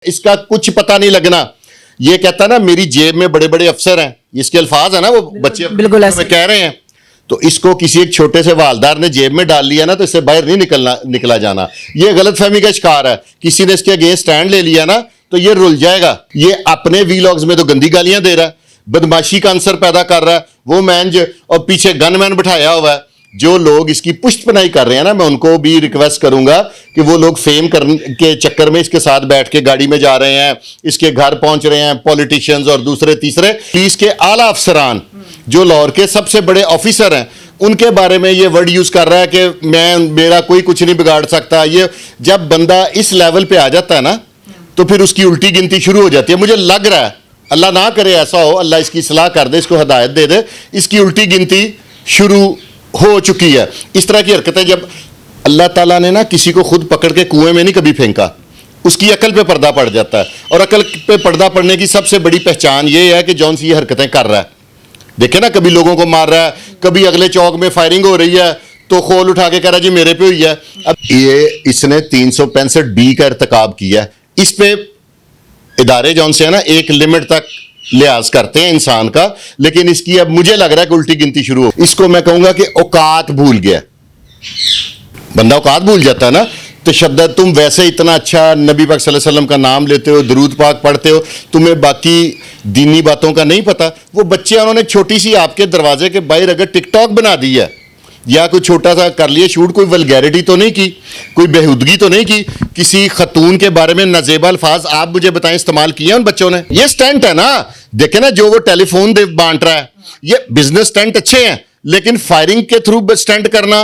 اس کا کچھ پتہ نہیں لگنا. یہ کہتا نا میری جیب میں بڑے بڑے افسر ہیں, اس کے الفاظ ہیں نا وہ بچے بالکل ایسے کہہ رہے ہیں. تو اس کو کسی ایک چھوٹے سے والدار نے جیب میں ڈال لیا نا تو اس سے باہر نہیں نکلا جانا. یہ غلط فہمی کا شکار ہے. کسی نے اس کے اگینسٹ سٹینڈ لے لیا نا تو یہ رل جائے گا. یہ اپنے ویلاگز میں تو گندی گالیاں دے رہا ہے, بدماشی کا عنصر پیدا کر رہا ہے. وہ مین جو اور پیچھے گن مین بٹھایا ہوا ہے. جو لوگ اس کی پشت پناہی کر رہے ہیں نا, میں ان کو بھی ریکویسٹ کروں گا کہ وہ لوگ فیم کرنے کے چکر میں اس کے ساتھ بیٹھ کے گاڑی میں جا رہے ہیں, اس کے گھر پہنچ رہے ہیں, پولیٹیشینز اور دوسرے تیسرے پولیس کے اعلیٰ افسران جو لاہور کے سب سے بڑے آفیسر ہیں, ان کے بارے میں یہ ورڈ یوز کر رہا ہے کہ میرا کوئی کچھ نہیں بگاڑ سکتا. یہ جب بندہ اس لیول پہ آ جاتا ہے نا تو پھر اس کی الٹی گنتی شروع ہو جاتی ہے. مجھے لگ رہا ہے, اللہ نہ کرے ایسا ہو, اللہ اس کی اصلاح کر دے, اس کو ہدایت دے دے, اس کی الٹی گنتی شروع ہو چکی ہے. اس طرح کی حرکتیں جب اللہ تعالیٰ نے نا کسی کو خود پکڑ کے کنویں میں نہیں کبھی پھینکا, اس کی عقل پہ پردہ پڑ جاتا ہے. اور عقل پہ پردہ پڑنے کی سب سے بڑی پہچان یہ ہے کہ جون سی یہ حرکتیں کر رہا ہے. دیکھیں نا, کبھی لوگوں کو مار رہا ہے, کبھی اگلے چوک میں فائرنگ ہو رہی ہے تو خول اٹھا کے کہہ رہا جی میرے پہ ہوئی ہے. اب یہ اس نے 365B کا ارتکاب کیا ہے. اس پہ ادارے جون سے ہے نا ایک لمٹ تک لحاظ کرتے ہیں انسان کا, لیکن اس کی اب مجھے لگ رہا ہے کہ الٹی گنتی شروع ہو. اس کو میں کہوں گا کہ اوقات بھول گیا. بندہ اوقات بھول جاتا ہے نا. تشدد, تم ویسے اتنا اچھا نبی پاک صلی اللہ علیہ وسلم کا نام لیتے ہو, درود پاک پڑھتے ہو, تمہیں باقی دینی باتوں کا نہیں پتا. وہ بچے انہوں نے چھوٹی سی آپ کے دروازے کے باہر اگر ٹک ٹاک بنا دی ہے یا کوئی چھوٹا سا کر لیے شوٹ, کوئی ولگیرٹی تو نہیں کی, کوئی بےہودگی تو نہیں کی, کسی خاتون کے بارے میں نازیبا الفاظ آپ مجھے بتائیں استعمال کیے ان بچوں نے. یہ سٹنٹ ہے نا. دیکھیں نا جو وہ ٹیلی فون بانٹ رہا ہے, یہ بزنس سٹنٹ اچھے ہیں, لیکن فائرنگ کے تھرو سٹنٹ کرنا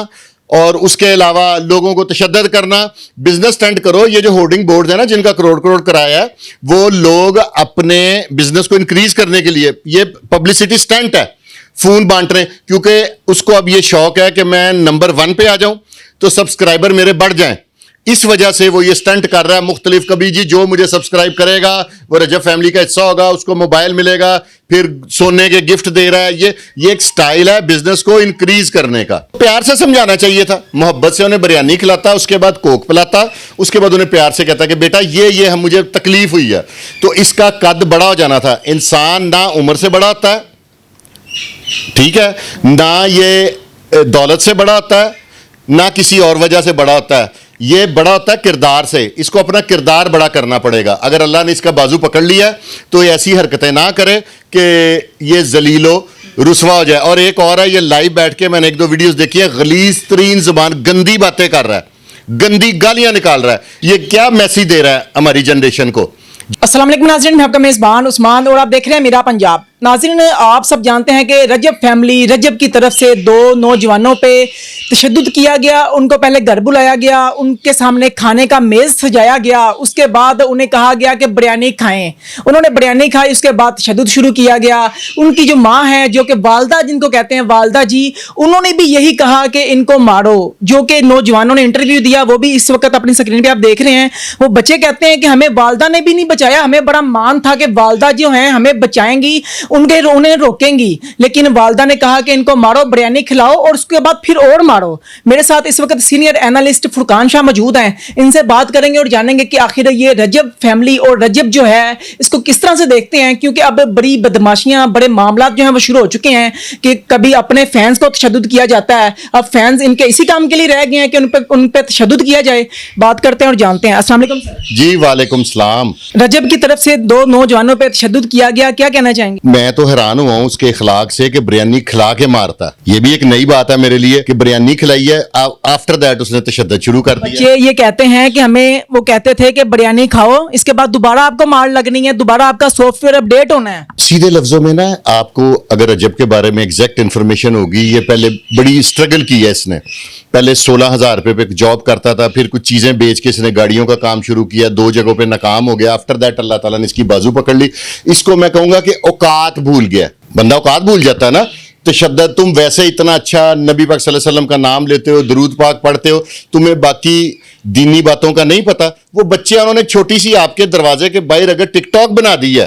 اور اس کے علاوہ لوگوں کو تشدد کرنا, بزنس سٹنٹ کرو. یہ جو ہورڈنگ بورڈ ہے نا جن کا کروڑ کرایہ ہے, وہ لوگ اپنے بزنس کو انکریز کرنے کے لیے یہ پبلسٹی سٹنٹ ہے, فون بانٹ رہے ہیں. کیونکہ اس کو اب یہ شوق ہے کہ میں نمبر 1 پہ آ جاؤں تو سبسکرائبر میرے بڑھ جائیں. اس وجہ سے وہ یہ سٹنٹ کر رہا ہے مختلف. کبھی جی جو مجھے سبسکرائب کرے گا وہ رجب فیملی کا حصہ ہوگا, اس کو موبائل ملے گا, پھر سونے کے گفٹ دے رہا ہے. یہ ایک سٹائل ہے بزنس کو انکریز کرنے کا. پیار سے سمجھانا چاہیے تھا, محبت سے انہیں بریانی کھلاتا, اس کے بعد کوک پلاتا, اس کے بعد انہیں پیار سے کہتا کہ بیٹا یہ مجھے تکلیف ہوئی ہے. تو اس کا قد بڑا ہو جانا تھا. انسان نہ عمر سے بڑا ہوتا ہے, ٹھیک ہے, نہ یہ دولت سے بڑا ہوتا ہے, نہ کسی اور وجہ سے بڑا ہوتا ہے. یہ بڑا ہوتا ہے کردار سے. اس کو اپنا کردار بڑا کرنا پڑے گا. اگر اللہ نے اس کا بازو پکڑ لیا تو ایسی حرکتیں نہ کرے کہ یہ ذلیل و رسوا ہو جائے. اور ایک اور ہے, یہ لائیو بیٹھ کے میں نے 1-2 ویڈیوز دیکھی ہیں, غلیظ ترین زبان, گندی باتیں کر رہا ہے, گندی گالیاں نکال رہا ہے. یہ کیا میسیج دے رہا ہے ہماری جنریشن کو؟ السلام علیکم ناظرین, میں آپ کا میزبان عثمان اور آپ دیکھ رہے ہیں میرا پنجاب. ناظرین, آپ سب جانتے ہیں کہ رجب فیملی, رجب کی طرف سے 2 نوجوانوں پہ تشدد کیا گیا. ان کو پہلے گھر بلایا گیا, ان کے سامنے کھانے کا میز سجایا گیا, اس کے بعد انہیں کہا گیا کہ بریانی کھائیں. انہوں نے بریانی کھائی, اس کے بعد تشدد شروع کیا گیا. ان کی جو ماں ہے, جو کہ والدہ جن کو کہتے ہیں والدہ جی, انہوں نے بھی یہی کہا کہ ان کو مارو. جو کہ نوجوانوں نے انٹرویو دیا وہ بھی اس وقت اپنی سکرین پہ آپ دیکھ رہے ہیں. وہ بچے کہتے ہیں کہ ہمیں والدہ نے بھی نہیں بچایا, ہمیں بڑا مان تھا کہ والدہ جو ہیں ہمیں بچائیں گی, انہیں روکیں گی, لیکن والدہ نے کہا کہ ان کو مارو, بریانی کھلاؤ اور اس کے بعد پھر اور مارو. میرے ساتھ اس وقت سینئر اینالسٹ فرقان شاہ موجود ہیں. ان سے بات کریں گے اور جانیں گے کہ آخر یہ رجب فیملی اور رجب جو ہے اس کو کس طرح سے دیکھتے ہیں. کیونکہ اب بڑی بدماشیاں, بڑے معاملات جو ہیں وہ شروع ہو چکے ہیں کہ کبھی اپنے فینس کو تشدد کیا جاتا ہے. اب فینس ان کے اسی کام کے لیے رہ گئے ہیں کہ ان پہ تشدد کیا جائے. بات کرتے ہیں اور جانتے ہیں. السلام علیکم سر. جی وعلیکم السلام. رجب کی طرف سے 2 نوجوانوں پہ تشدد کیا گیا, کیا کہنا چاہیں گے؟ میں تو حیران ہوا ہوں اس کے اخلاق سے کہ بریانی کھلا کے مارتا. یہ بھی ایک نئی بات ہے میرے لیے کہ بریانی کھلائی ہے, آفٹر دیٹ اس نے تشدد شروع کر دیا. بچے یہ کہتے ہیں کہ وہ کہتے تھے کہ بریانی کھاؤ, اس کے بعد دوبارہ آپ کو مار لگنی ہے, دوبارہ آپ کا سافٹ ویئر اپڈیٹ ہونا ہے. سیدھے لفظوں میں نا, آپ کو اگر رجب کے بارے میں ایگزیکٹ انفارمیشن ہوگی, یہ پہلے بڑی اسٹرگل کی ہے اس نے. پہلے 16,000 روپے پہ جاب کرتا تھا, پھر کچھ چیزیں بیچ کے اس نے گاڑیوں کا کام شروع کیا, 2 جگہوں پہ ناکام ہو گیا. آفٹر دیٹ اللہ تعالیٰ نے اس کی بازو پکڑ لی. اس کو میں کہوں گا کہ اوقات بھول گیا. بندہ اوقات بھول جاتا ہے نا. تشدد, تم ویسے اتنا اچھا نبی پاک صلی اللہ علیہ وسلم کا نام لیتے ہو, درود پاک پڑھتے ہو, تمہیں باقی دینی باتوں کا نہیں پتا. وہ بچے انہوں نے چھوٹی سی آپ کے دروازے کے باہر اگر ٹک ٹاک بنا دی ہے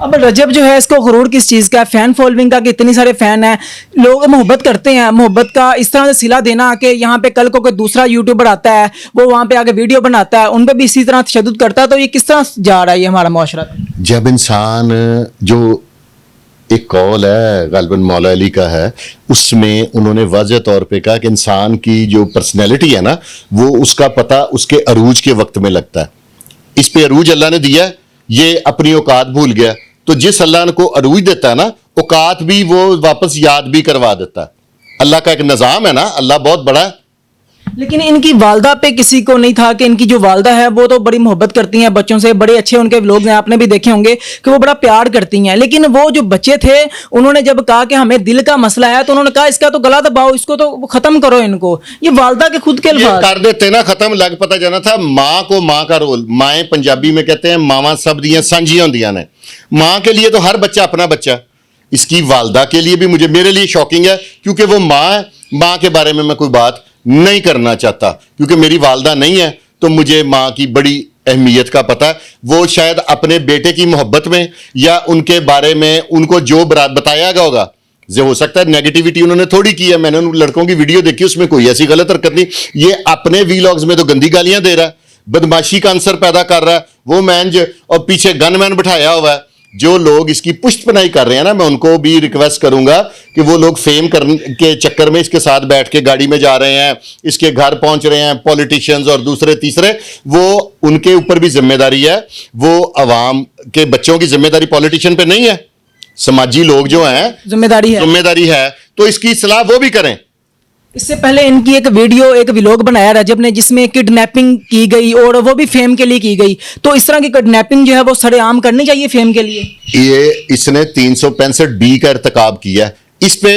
اب رجب جو ہے اس کو غرور کس چیز کا ہے؟ فین فالوئنگ کا کہ اتنی سارے فین ہیں, لوگ محبت کرتے ہیں, محبت کا اس طرح سے صلہ دینا کہ یہاں پہ کل کو کوئی دوسرا یوٹیوبر آتا ہے, وہ وہاں پہ آگے ویڈیو بناتا ہے, ان پہ بھی اسی طرح تشدد کرتا ہے, تو یہ کس طرح جا رہا ہے یہ ہمارا معاشرہ؟ جب انسان جو ایک قول ہے غالباً مولا علی کا ہے, اس میں انہوں نے واضح طور پہ کہا کہ انسان کی جو پرسنالٹی ہے نا, وہ اس کا پتہ اس کے عروج کے وقت میں لگتا ہے. اس پہ عروج اللہ نے دیا ہے, یہ اپنی اوقات بھول گیا. تو جس اللہ نے کو عروج دیتا ہے نا, اوقات بھی وہ واپس یاد بھی کروا دیتا ہے. اللہ کا ایک نظام ہے نا, اللہ بہت بڑا ہے. لیکن ان کی والدہ پہ کسی کو نہیں تھا کہ ان کی جو والدہ ہے وہ تو بڑی محبت کرتی ہیں بچوں سے, بڑے اچھے ان کے لوگ ہیں, آپ نے بھی دیکھے ہوں گے کہ وہ بڑا پیار کرتی ہیں, لیکن وہ جو بچے تھے انہوں نے جب کہا کہ ہمیں دل کا مسئلہ ہے تو انہوں نے کہا اس کا تو گلا دباؤ, اس کو تو ختم کرو ان کو. یہ والدہ کے خود کے الفاظ کر دیتے نا ختم, لگ پتہ جانا تھا. ماں کو ماں کا رول, مائیں پنجابی میں کہتے ہیں ماواں سب دیاں سانجیاں ہوندیاں نے. ماں کے لیے تو ہر بچہ اپنا بچہ, اس کی والدہ کے لیے بھی میرے لیے شاکنگ ہے, کیونکہ وہ ماں ہے. ماں کے بارے میں کوئی بات نہیں کرنا چاہتا کیونکہ میری والدہ نہیں ہے, تو مجھے ماں کی بڑی اہمیت کا پتہ ہے. وہ شاید اپنے بیٹے کی محبت میں یا ان کے بارے میں ان کو جو بتایا گیا ہوگا, ہو سکتا ہے نیگیٹیوٹی انہوں نے تھوڑی کی ہے. میں نے ان لڑکوں کی ویڈیو دیکھی, اس میں کوئی ایسی غلط حرکت نہیں. یہ اپنے ویلاگز میں تو گندی گالیاں دے رہا ہے, بدماشی کا عنصر پیدا کر رہا ہے. وہ مین اور پیچھے گن مین بٹھایا ہوا ہے. جو لوگ اس کی پشت پناہی کر رہے ہیں نا, میں ان کو بھی ریکویسٹ کروں گا کہ وہ لوگ فیم کرنے کے چکر میں اس کے ساتھ بیٹھ کے گاڑی میں جا رہے ہیں, اس کے گھر پہنچ رہے ہیں پولیٹیشینز اور دوسرے تیسرے, وہ ان کے اوپر بھی ذمہ داری ہے. وہ عوام کے بچوں کی ذمہ داری پولیٹیشین پہ نہیں ہے, سماجی لوگ جو ہیں ذمہ داری ہے, تو اس کی اصلاح وہ بھی کریں. اس سے پہلے ان کی ایک ویڈیو ایک ویلوگ بنایا رجب نے جس میں کڈنیپنگ کی گئی اور وہ بھی فیم کے لیے کی گئی, تو اس طرح کی کڈنیپنگ جو ہے وہ سرے عام کرنی چاہیے فیم کے لیے. یہ اس نے 365B کا ارتکاب کیا ہے. اس پہ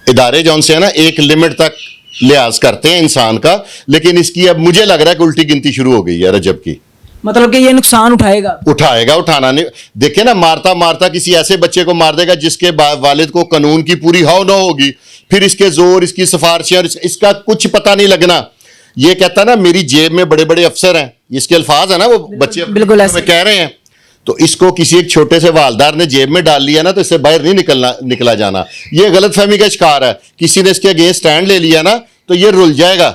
ادارے جون سے ہے نا ایک لمٹ تک لحاظ کرتے ہیں انسان کا, لیکن اس کی اب مجھے لگ رہا ہے کہ الٹی گنتی شروع ہو گئی ہے رجب کی. مطلب کہ یہ نقصان اٹھانا نہیں. دیکھیں نا, مارتا کسی ایسے بچے کو مار دے گا جس کے والد کو قانون کی پوری ہو نہ ہوگی, پھر اس کے زور, اس کی سفارشیں, اور اس کا کچھ پتہ نہیں لگنا. یہ کہتا نا میری جیب میں بڑے بڑے افسر ہیں, اس کے الفاظ ہیں نا, وہ بچے بالکل ایسے کہہ رہے ہیں. تو اس کو کسی ایک چھوٹے سے والدار نے جیب میں ڈال لیا نا, تو اس سے باہر نہیں نکلا جانا. یہ غلط فہمی کا شکار ہے. کسی نے اس کے اگینسٹ سٹینڈ لے لیا نا تو یہ رل جائے گا.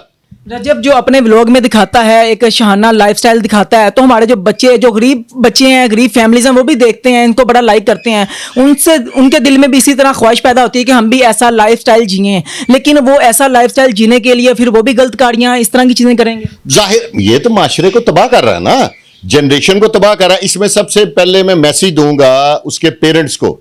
رجب جو اپنے ولاگ میں دکھاتا ہے ایک شہانہ لائف سٹائل دکھاتا ہے, تو ہمارے جو بچے جو غریب بچے ہیں, غریب فیملیز ہیں, وہ بھی دیکھتے ہیں, ان کو بڑا لائک کرتے ہیں. ان کے دل میں بھی اسی طرح خواہش پیدا ہوتی ہے کہ ہم بھی ایسا لائف سٹائل جئیں, لیکن وہ ایسا لائف سٹائل جینے کے لیے پھر وہ بھی غلط کاریاں اس طرح کی چیزیں کریں گے. ظاہر یہ تو معاشرے کو تباہ کر رہا ہے نا, جنریشن کو تباہ کر رہا ہے. اس میں سب سے پہلے میں میسیج دوں گا اس کے پیرنٹس کو,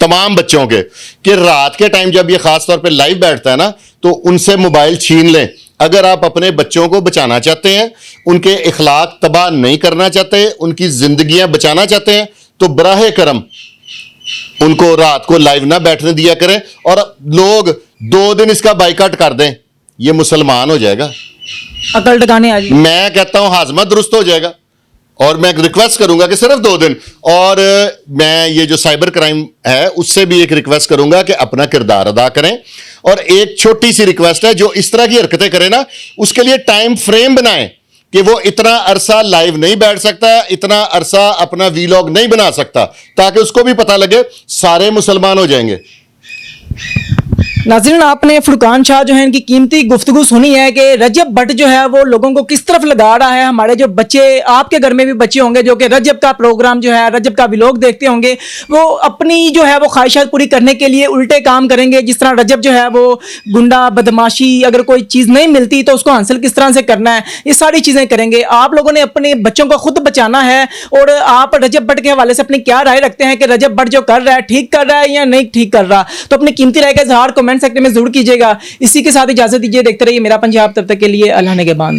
تمام بچوں کے, کہ رات کے ٹائم جب یہ خاص طور پہ لائیو بیٹھتا ہے نا, تو ان سے موبائل چھین لیں. اگر آپ اپنے بچوں کو بچانا چاہتے ہیں, ان کے اخلاق تباہ نہیں کرنا چاہتے, ان کی زندگیاں بچانا چاہتے ہیں, تو براہ کرم ان کو رات کو لائیو نہ بیٹھنے دیا کریں. اور لوگ 2 دن اس کا بائیکاٹ کر دیں, یہ مسلمان ہو جائے گا, عقل ٹھکانے آ جائے. میں کہتا ہوں ہاضمہ درست ہو جائے گا. اور میں ریکویسٹ کروں گا کہ صرف 2 دن. اور میں یہ جو سائبر کرائم ہے اس سے بھی ایک ریکویسٹ کروں گا کہ اپنا کردار ادا کریں. اور ایک چھوٹی سی ریکویسٹ ہے, جو اس طرح کی حرکتیں کریں نا, اس کے لیے ٹائم فریم بنائیں کہ وہ اتنا عرصہ لائیو نہیں بیٹھ سکتا, اتنا عرصہ اپنا ویلاگ نہیں بنا سکتا, تاکہ اس کو بھی پتہ لگے سارے مسلمان ہو جائیں گے. ناظرین, آپ نے فرقان شاہ جو ہے ان کی قیمتی گفتگو سنی ہے کہ رجب بٹ جو ہے وہ لوگوں کو کس طرف لگا رہا ہے. ہمارے جو بچے, آپ کے گھر میں بھی بچے ہوں گے جو کہ رجب کا پروگرام جو ہے, رجب کا ولاگ دیکھتے ہوں گے, وہ اپنی جو ہے وہ خواہشات پوری کرنے کے لیے الٹے کام کریں گے. جس طرح رجب جو ہے وہ گنڈا بدماشی, اگر کوئی چیز نہیں ملتی تو اس کو حاصل کس طرح سے کرنا ہے, یہ ساری چیزیں کریں گے. آپ لوگوں نے اپنے بچوں کو خود بچانا ہے. اور آپ رجب بٹ کے حوالے سے اپنی کیا رائے رکھتے ہیں کہ رجب بٹ جو کر رہا ہے ٹھیک کر رہا ہے یا نہیں ٹھیک کر رہا, تو اپنی قیمتی رائے کا اظہار کمنٹ سیکشن میں ضرور کیجیے گا. اسی کے ساتھ اجازت دیجیے, دیکھتے رہیے میرا پنجاب. تب تک کے لیے اللہ نگہبان.